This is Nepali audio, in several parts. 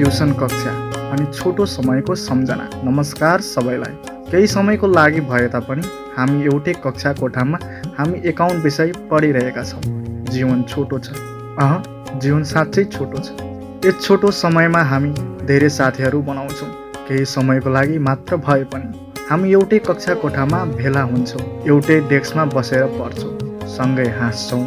ट्युसन कक्षा अनि छोटो समयको सम्झना। नमस्कार सबैलाई। केही समयको लागि भए तापनि हामी एउटै कक्षा कोठामा हामी एकाउन्ट विषय पढिरहेका छौँ। जीवन छोटो छ, जीवन साँच्चै छोटो छ। यस छोटो समयमा हामी धेरै साथीहरू बनाउँछौँ। केही समयको लागि मात्र भए पनि हामी एउटै कक्षा कोठामा भेला हुन्छौँ, एउटै डेस्कमा बसेर पढ्छौँ, सँगै हाँस्छौँ,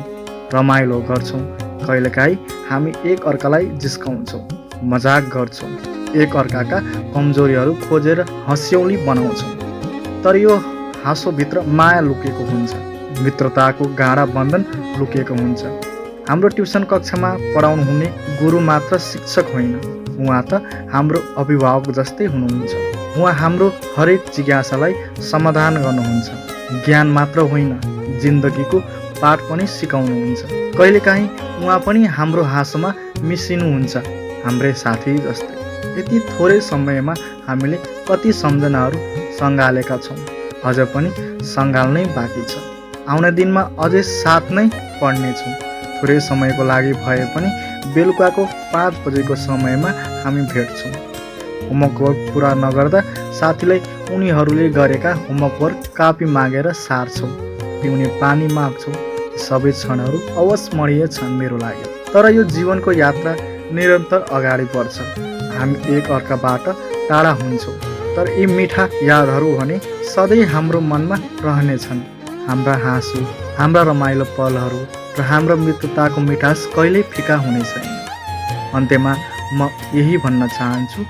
रमाइलो गर्छौँ। कहिलेकाहीँ हामी एक अर्कालाई जिस्काउँछौँ, मजाक गर्छौँ, एक अर्काका कमजोरीहरू खोजेर हँस्यौली बनाउँछौँ। तर यो हाँसोभित्र माया लुकेको हुन्छ, मित्रताको गाढा बन्धन लुकेको हुन्छ। हाम्रो ट्युसन कक्षामा पढाउनु हुने गुरु मात्र शिक्षक होइन, उहाँ त हाम्रो अभिभावक जस्तै हुनुहुन्छ। उहाँ हाम्रो हरेक जिज्ञासालाई समाधान गर्नुहुन्छ। ज्ञान मात्र होइन, जिन्दगीको पाठ पनि सिकाउनुहुन्छ। कहिलेकाहीँ उहाँ पनि हाम्रो हाँसोमा मिसिनुहुन्छ, हाम्रै साथी जस्तै। यति थोरै समयमा हामीले कति सम्झनाहरू सँगालेका छौँ, अझ पनि सँगाल्नै बाँकी छ। आउने दिनमा अझै साथ नै पढ्नेछौँ। थोरै समयको लागि भए पनि बेलुकाको 5 बजेको समयमा हामी भेट्छौँ। होमवर्क पुरा नगर्दा साथीलाई उनीहरूले गरेका होमवर्क कापी मागेर सार्छौँ, पिउने पानी माग्छौँ। सबै क्षणहरू अविस्मरणीय छन् मेरो लागि। तर यो जीवनको यात्रा निरन्तर अगाडि बढ्छ। हामी एक अर्काबाट टाढा हुन्छौँ, तर यी मिठा यादहरू भने सधैँ हाम्रो मनमा रहनेछन्। हाम्रा हाँसो, हाम्रा रमाइलो पलहरू र हाम्रो मित्रताको मिठास कहिल्यै फिका हुने छैन। अन्त्यमा म यही भन्न चाहन्छु,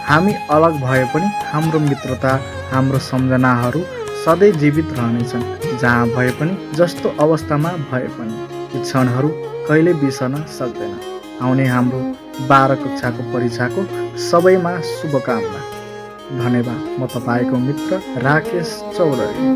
हामी अलग भए पनि हाम्रो मित्रता, हाम्रो सम्झनाहरू सधैँ जीवित रहनेछन्। जहाँ भए पनि, जस्तो अवस्थामा भए पनि यी क्षणहरू कहिल्यै बिर्सन सक्दैन। आउने हाम्रो 12 कक्षाको परीक्षाको सबैमा शुभकामना। धन्यवाद। म तपाईँको मित्र राकेश चौधरी।